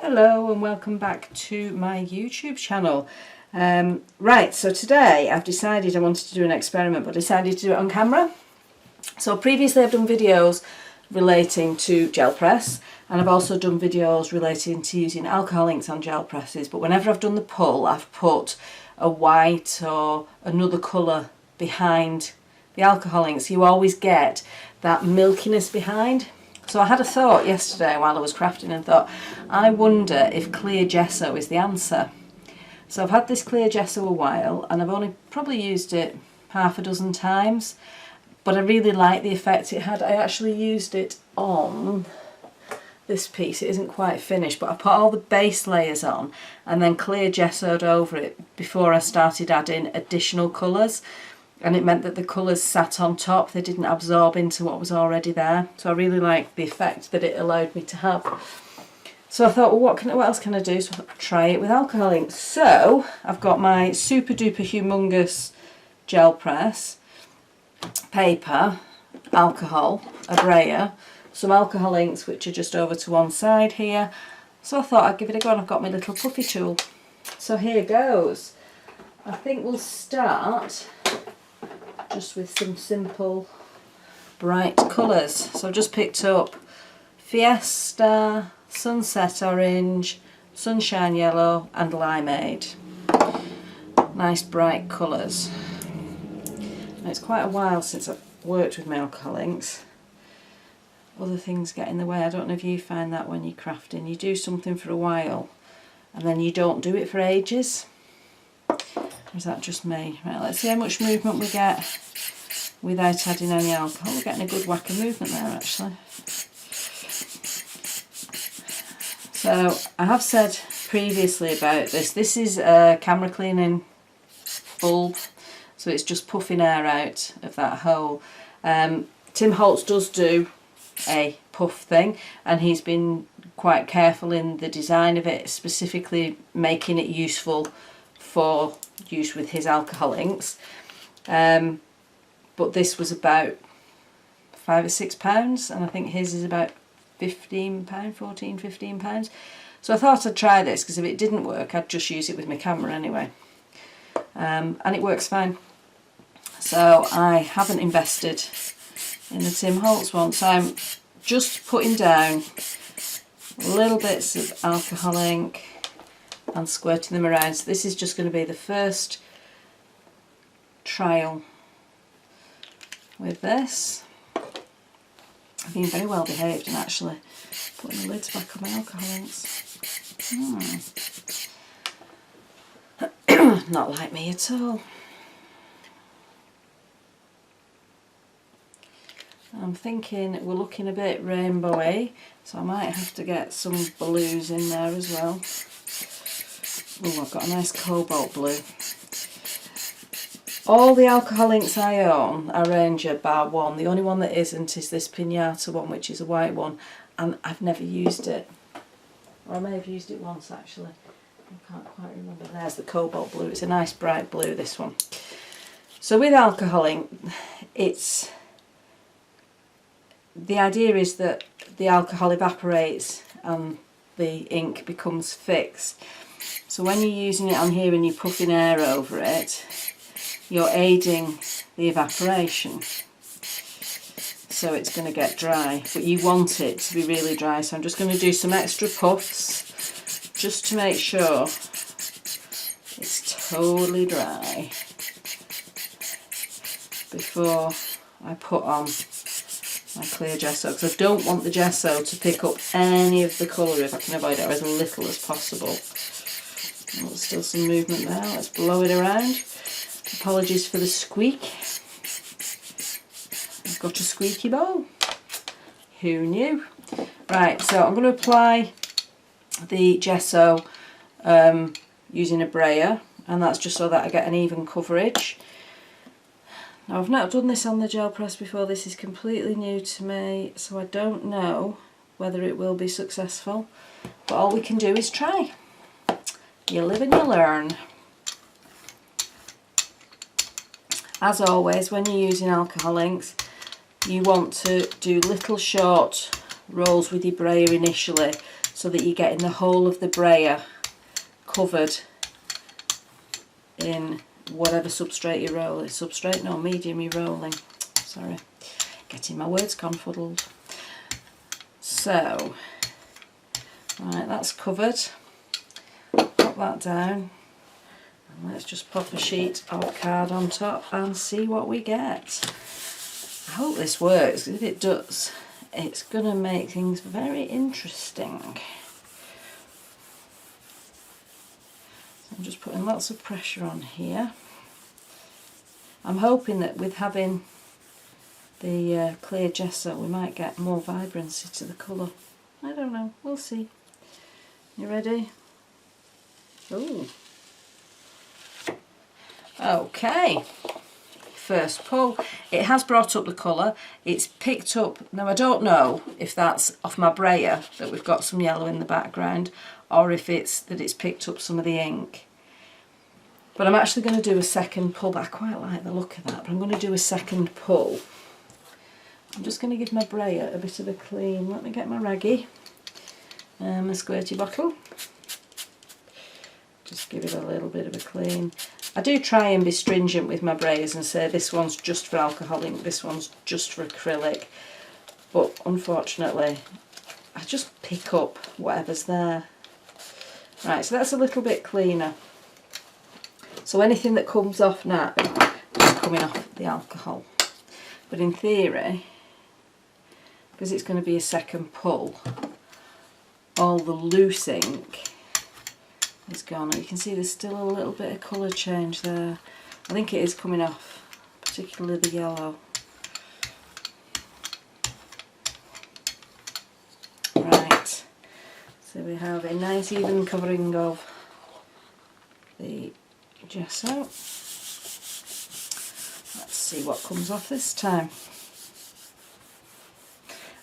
Hello and welcome back to my YouTube channel. Right, so today I've decided I wanted to do an experiment, but decided to do it on camera. So previously I've done videos relating to gel press, and I've also done videos relating to using alcohol inks on gel presses, but whenever I've done the pull I've put a white or another colour behind the alcohol inks. You always get that milkiness behind. So I had a thought yesterday while I was crafting and thought, I wonder if clear gesso is the answer. So I've had this clear gesso a while and I've only probably used it half a dozen times, but I really like the effect it had. I actually used it on this piece. It isn't quite finished, but I put all the base layers on and then clear gessoed over it before I started adding additional colours. And it meant that the colours sat on top, they didn't absorb into what was already there. So I really liked the effect that it allowed me to have. So I thought, well, what else can I do? So I thought, try it with alcohol ink. So I've got my super duper humongous gel press, paper, alcohol, a brayer, some alcohol inks which are just over to one side here. So I thought I'd give it a go, and I've got my little puffy tool. So here goes. I think we'll start just with some simple bright colours. So I've just picked up Fiesta, Sunset Orange, Sunshine Yellow and Limeade. Nice bright colours. Now, it's quite a while since I've worked with my alcohol inks. Other things get in the way. I don't know if you find that when you're crafting. You do something for a while and then you don't do it for ages. Or is that just me? Right, let's see how much movement we get without adding any alcohol. We're getting a good whack of movement there actually. So I have said previously about this. This is a camera cleaning bulb, so it's just puffing air out of that hole. Tim Holtz does do a puff thing, and he's been quite careful in the design of it, specifically making it useful for use with his alcohol inks. But this was about £5 or £6, and I think his is about £15, £14–15. So I thought I'd try this, because if it didn't work I'd just use it with my camera anyway. And it works fine. So I haven't invested in the Tim Holtz one, so I'm just putting down little bits of alcohol ink and squirting them around. So this is just going to be the first trial with this. I've been very well behaved and actually putting the lids back on my alcohol inks. Not like me at all. I'm thinking we're looking a bit rainbowy, so I might have to get some blues in there as well. Oh, I've got a nice cobalt blue. All the alcohol inks I own are Ranger bar one. The only one that isn't is this Pinata one, which is a white one, and I've never used it. Or I may have used it once actually. I can't quite remember. There's the cobalt blue. It's a nice bright blue, this one. So with alcohol ink, the idea is that the alcohol evaporates and the ink becomes fixed. So when you're using it on here and you're puffing air over it, you're aiding the evaporation. So it's going to get dry, but you want it to be really dry. So I'm just going to do some extra puffs just to make sure it's totally dry before I put on my clear gesso, because I don't want the gesso to pick up any of the colour if I can avoid it, or as little as possible. Oh, there's still some movement there. Let's blow it around. Apologies for the squeak. I've got a squeaky bowl. Who knew? Right, so I'm going to apply the gesso using a brayer, and that's just so that I get an even coverage. Now I've not done this on the gel press before. This is completely new to me, so I don't know whether it will be successful, but all we can do is try. You live and you learn. As always, when you're using alcohol inks, you want to do little short rolls with your brayer initially, so that you're getting the whole of the brayer covered in whatever substrate you're rolling. Substrate, no, medium you're rolling. Sorry, getting my words confuddled. So, right, that's covered. Pop that down. And let's just pop a sheet of card on top and see what we get. I hope this works. If it does, it's going to make things very interesting. So I'm just putting lots of pressure on here. I'm hoping that with having the clear gesso we might get more vibrancy to the colour. I don't know, we'll see. You ready? Ooh. Okay, first pull. It has brought up the colour. It's picked up, now I don't know if that's off my brayer that we've got some yellow in the background, or if it's that it's picked up some of the ink. But I'm actually going to do a second pull. But I quite like the look of that, but I'm going to do a second pull. I'm just going to give my brayer a bit of a clean. Let me get my raggy, a squirty bottle. Just give it a little bit of a clean. I do try and be stringent with my brayers and say this one's just for alcohol ink, this one's just for acrylic. But unfortunately, I just pick up whatever's there. Right, so that's a little bit cleaner. So anything that comes off now is coming off the alcohol. But in theory, because it's going to be a second pull, all the loose ink is gone. You can see there's still a little bit of colour change there. I think it is coming off, particularly the yellow. Right, so we have a nice even covering of the gesso. Let's see what comes off this time.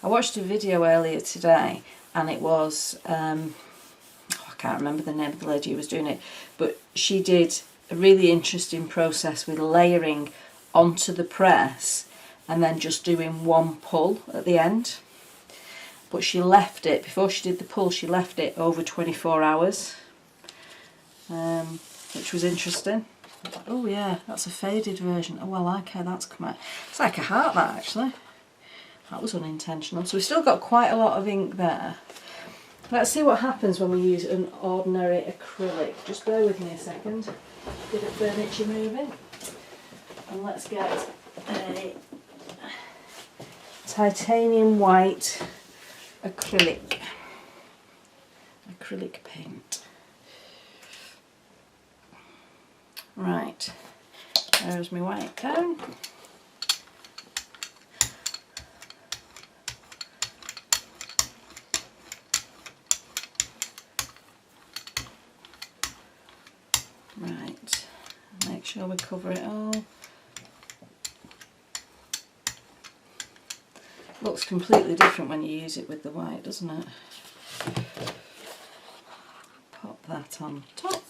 I watched a video earlier today and it was I can't remember the name of the lady who was doing it, but she did a really interesting process with layering onto the press and then just doing one pull at the end. But she left it, before she did the pull, she left it over 24 hours, which was interesting. Oh yeah, that's a faded version. Oh, I like how that's come out. It's like a heart, that actually. That was unintentional. So we've still got quite a lot of ink there. Let's see what happens when we use an ordinary acrylic. Just bear with me a second. Get the furniture moving. And let's get a titanium white acrylic paint. Right, there's my white down. Right, make sure we cover it all. Looks completely different when you use it with the white, doesn't it? Pop that on top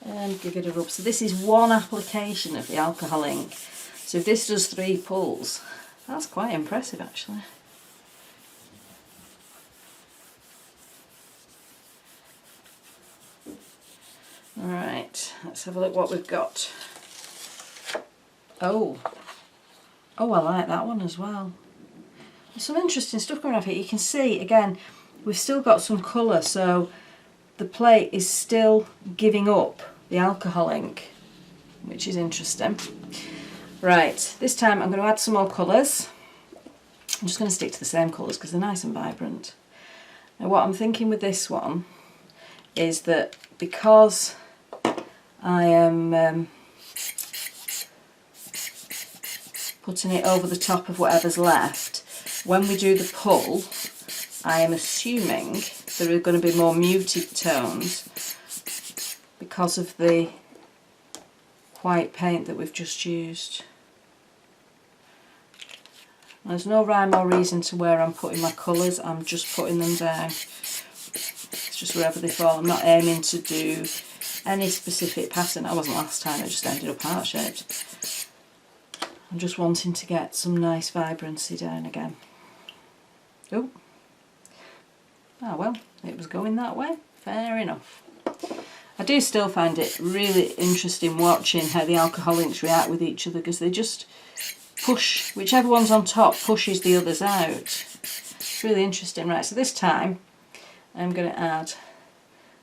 and give it a rub. So this is one application of the alcohol ink. So if this does 3 pulls, that's quite impressive actually. Alright, let's have a look what we've got. Oh, I like that one as well. There's some interesting stuff coming off here. You can see, again, we've still got some colour, so the plate is still giving up the alcohol ink, which is interesting. Right, this time I'm going to add some more colours. I'm just going to stick to the same colours because they're nice and vibrant. Now what I'm thinking with this one is that because I am putting it over the top of whatever's left, when we do the pull, I am assuming there are going to be more muted tones because of the white paint that we've just used. There's no rhyme or reason to where I'm putting my colours, I'm just putting them down. It's just wherever they fall. I'm not aiming to do any specific pattern. I wasn't last time, it just ended up heart-shaped. I'm just wanting to get some nice vibrancy down again. Oh, Ah well, it was going that way, fair enough. I do still find it really interesting watching how the alcohol inks react with each other, because they just push, whichever one's on top pushes the others out. It's really interesting. Right, so this time I'm going to add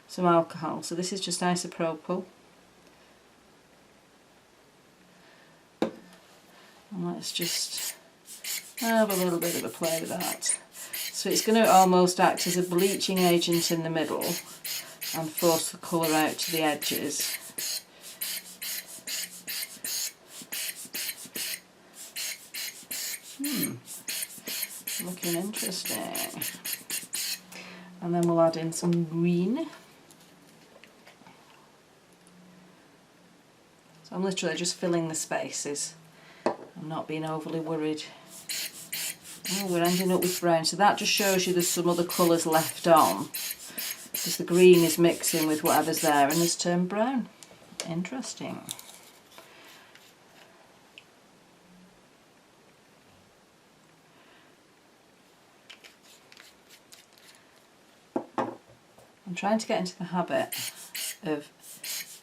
some alcohol. So this is just isopropyl. And let's just have a little bit of a play with that. So it's going to almost act as a bleaching agent in the middle and force the colour out to the edges. Looking interesting. And then we'll add in some green. So I'm literally just filling the spaces. I'm not being overly worried. Oh, we're ending up with brown. So that just shows you there's some other colours left on, because the green is mixing with whatever's there and has turned brown. Interesting. I'm trying to get into the habit of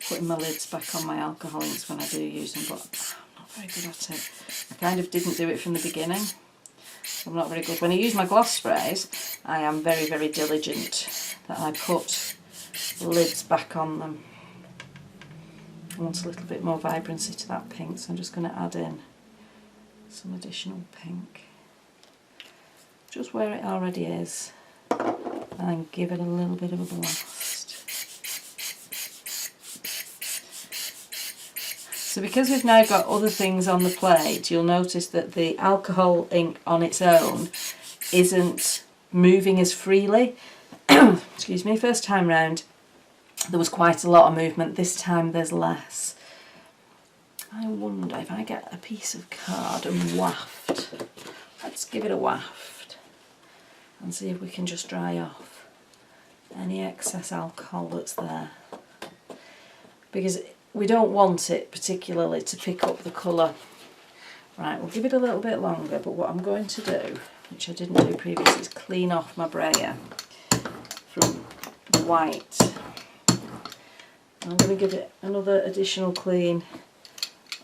putting my lids back on my alcohol inks when I do use them, but I'm not very good at it. I kind of didn't do it from the beginning. I'm not very good. When I use my gloss sprays, I am very, very diligent that I put lids back on them. I want a little bit more vibrancy to that pink, so I'm just going to add in some additional pink. Just where it already is, and give it a little bit of a blast. So because we've now got other things on the plate, you'll notice that the alcohol ink on its own isn't moving as freely. Excuse me, first time round there was quite a lot of movement, this time there's less. I wonder if I get a piece of card and waft. Let's give it a waft and see if we can just dry off any excess alcohol that's there, because we don't want it particularly to pick up the colour. Right, we'll give it a little bit longer, but what I'm going to do, which I didn't do previously, is clean off my brayer from the white. I'm going to give it another additional clean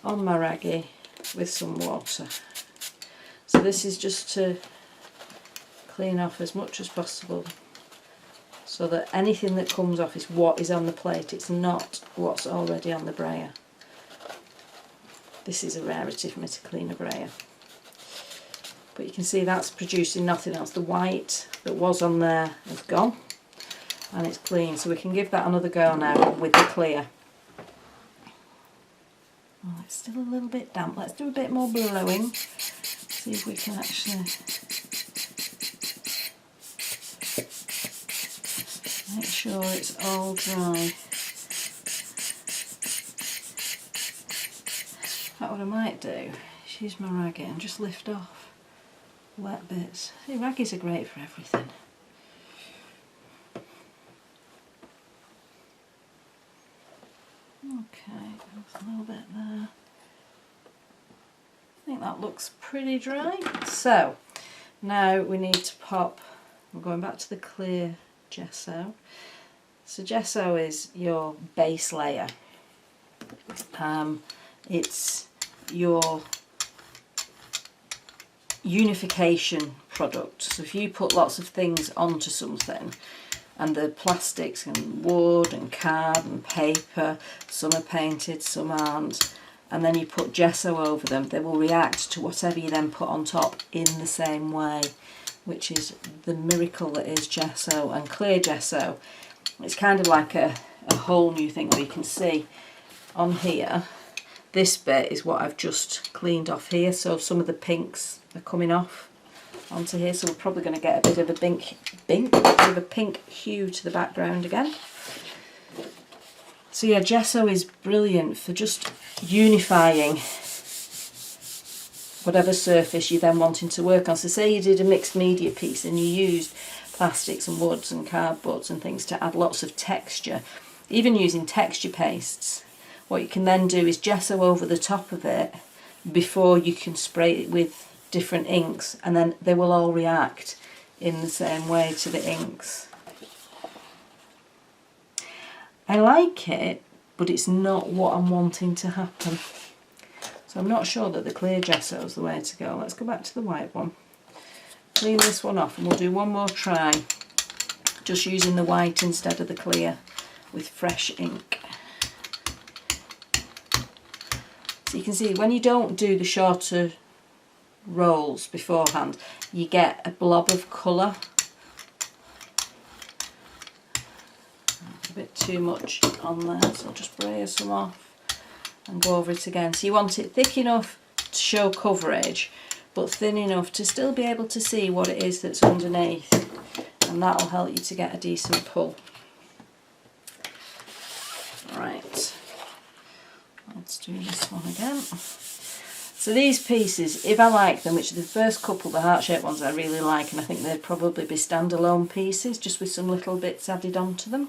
on my raggy with some water. So this is just to clean off as much as possible, so that anything that comes off is what is on the plate, it's not what's already on the brayer. This is a rarity for me to clean a brayer. But you can see that's producing nothing else. The white that was on there is gone and it's clean, so we can give that another go now with the clear. Oh, it's still a little bit damp. Let's do a bit more blowing, see if we can actually make sure it's all dry. That's what I might do, is use my raggy and just lift off wet bits. See, raggies are great for everything. Okay, there's a little bit there. I think that looks pretty dry. So, now we need to pop, we're going back to the clear gesso. So gesso is your base layer. It's your unification product. So if you put lots of things onto something, and the plastics and wood and card and paper, some are painted, some aren't, and then you put gesso over them, they will react to whatever you then put on top in the same way, which is the miracle that is gesso. And clear gesso, it's kind of like a whole new thing where you can see on here, this bit is what I've just cleaned off here, so some of the pinks are coming off onto here, so we're probably going to get a bit of a pink hue to the background again. So yeah, gesso is brilliant for just unifying whatever surface you're then wanting to work on. So say you did a mixed media piece and you used plastics and woods and cardboards and things to add lots of texture, even using texture pastes, what you can then do is gesso over the top of it before you can spray it with different inks, and then they will all react in the same way to the inks. I like it, but it's not what I'm wanting to happen. So I'm not sure that the clear gesso is the way to go. Let's go back to the white one. Clean this one off and we'll do one more try, just using the white instead of the clear with fresh ink. So you can see when you don't do the shorter rolls beforehand, you get a blob of colour. A bit too much on there, so I'll just brayer some off and go over it again. So you want it thick enough to show coverage, but thin enough to still be able to see what it is that's underneath, and that'll help you to get a decent pull. Right, let's do this one again. So these pieces, if I like them, which are the first couple, the heart-shaped ones I really like, and I think they'd probably be standalone pieces, just with some little bits added onto them.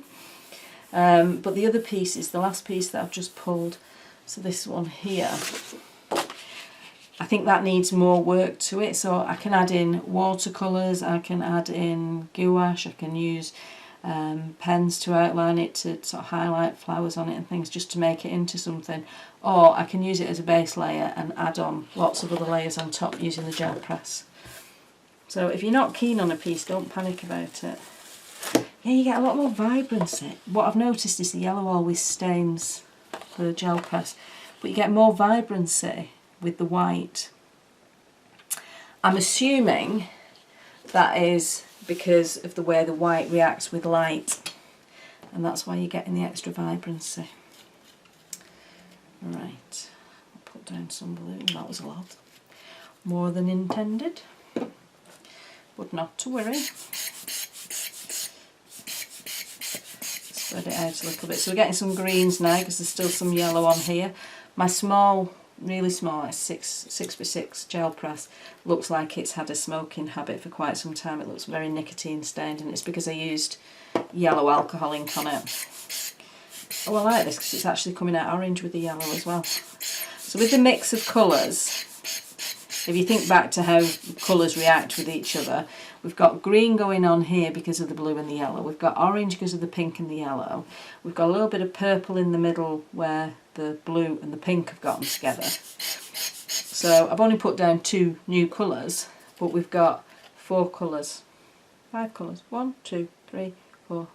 But the other pieces, the last piece that I've just pulled, so this one here, I think that needs more work to it. So I can add in watercolours, I can add in gouache, I can use pens to outline it, to sort of highlight flowers on it and things, just to make it into something. Or I can use it as a base layer and add on lots of other layers on top using the gel press. So if you're not keen on a piece, don't panic about it. Yeah, you get a lot more vibrancy. What I've noticed is the yellow always stains the gel press, but you get more vibrancy with the white. I'm assuming that is because of the way the white reacts with light, and that's why you're getting the extra vibrancy. Right, I'll put down some blue. That was a lot more than intended, but not to worry. Spread it out a little bit. So we're getting some greens now because there's still some yellow on here. My small, really small, 6x6 gel press looks like it's had a smoking habit for quite some time. It looks very nicotine stained, and it's because I used yellow alcohol ink on it. Oh, I like this because it's actually coming out orange with the yellow as well. So with the mix of colours, if you think back to how colours react with each other, we've got green going on here because of the blue and the yellow. We've got orange because of the pink and the yellow. We've got a little bit of purple in the middle where the blue and the pink have gotten together. So I've only put down 2 new colours, but we've got 4 colours. 5 colours. 1, 2, 3, 4.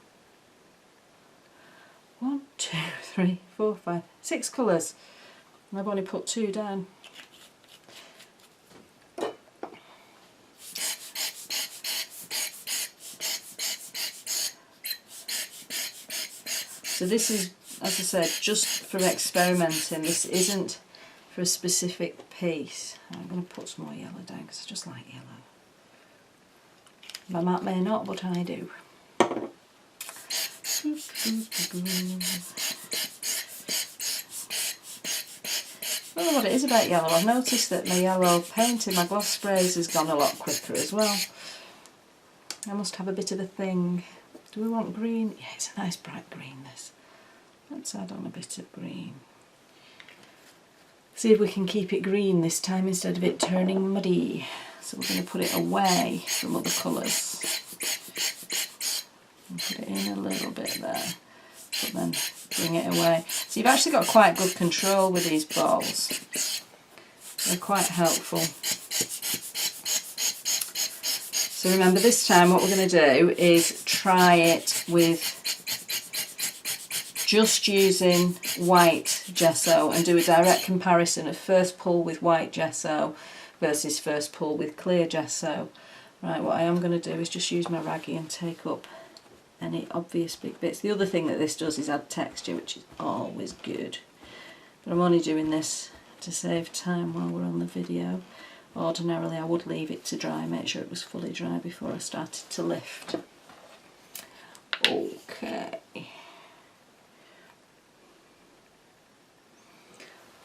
1, 2, 3, 4, 5, 6 colours. And I've only put 2 down. So this is, as I said, just for experimenting. This isn't for a specific piece. I'm going to put some more yellow down because I just like yellow. My mat may not, but I do. I don't know what it is about yellow. I've noticed that my yellow painting, my gloss sprays, has gone a lot quicker as well. I must have a bit of a thing. Do we want green? Yeah, it's a nice bright green, this. Let's add on a bit of green. See if we can keep it green this time instead of it turning muddy. So we're going to put it away from other colours. And put it in a little bit there, but then bring it away. So you've actually got quite good control with these balls. They're quite helpful. So remember, this time what we're going to do is try it with just using white gesso and do a direct comparison of first pull with white gesso versus first pull with clear gesso. Right, what I am going to do is just use my raggy and take up any obvious big bits. The other thing that this does is add texture, which is always good. But I'm only doing this to save time while we're on the video. Ordinarily I would leave it to dry, make sure it was fully dry before I started to lift. Okay.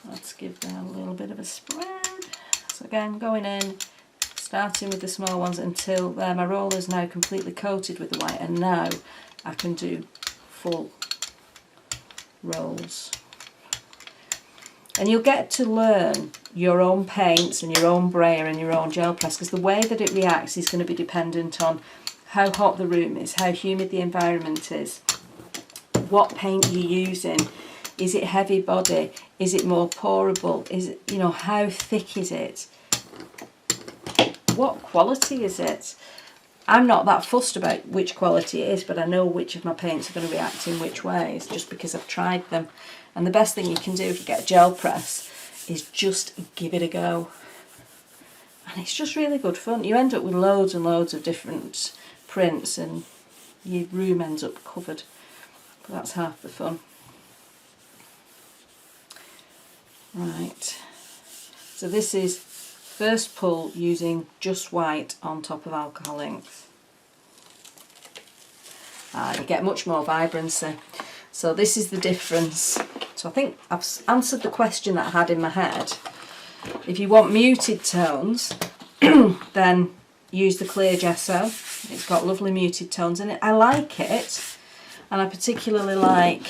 Let's give that a little bit of a spread. So again, going in, starting with the small ones until there. My roller's now completely coated with the white, and now I can do full rolls. And you'll get to learn your own paints and your own brayer and your own gel press, because the way that it reacts is going to be dependent on how hot the room is, how humid the environment is, what paint you're using. Is it heavy body? Is it more pourable? Is it, you know, how thick is it? What quality is it? I'm not that fussed about which quality it is, but I know which of my paints are going to react in which ways just because I've tried them. And the best thing you can do if you get a gel press is just give it a go. And it's just really good fun. You end up with loads and loads of different prints and your room ends up covered. But that's half the fun. Right, so this is first pull using just white on top of alcohol inks. You get much more vibrancy. So this is the difference. So I think I've answered the question that I had in my head. If you want muted tones, then use the clear gesso. It's got lovely muted tones in it. I like it, and I particularly like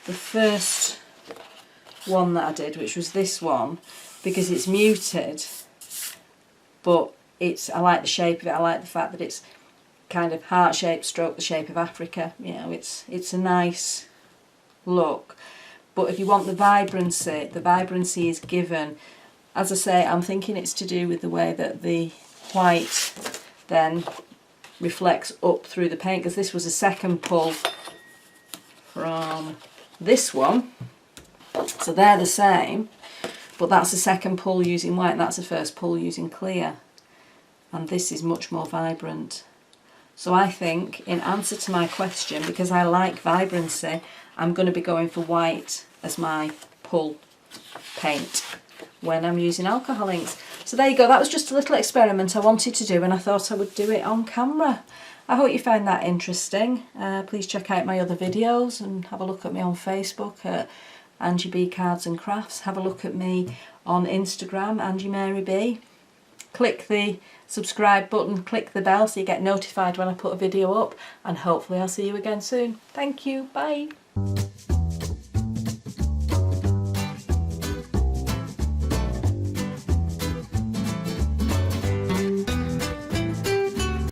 the first one that I did, which was this one, because it's muted, but I like the shape of it. I like the fact that it's kind of heart shaped stroke the shape of Africa. You know, it's a nice look. But if you want the vibrancy is given. As I say, I'm thinking it's to do with the way that the white then reflects up through the paint, because this was a second pull from this one. So they're the same, but that's a second pull using white and that's a first pull using clear. And this is much more vibrant. So I think, in answer to my question, because I like vibrancy, I'm going to be going for white as my pull paint when I'm using alcohol inks. So there you go, that was just a little experiment I wanted to do and I thought I would do it on camera. I hope you found that interesting. Please check out my other videos and have a look at me on Facebook at Angie B Cards and Crafts. Have a look at me on Instagram, Angie Mary B. Click the subscribe button, click the bell so you get notified when I put a video up, and hopefully I'll see you again soon. Thank you, bye.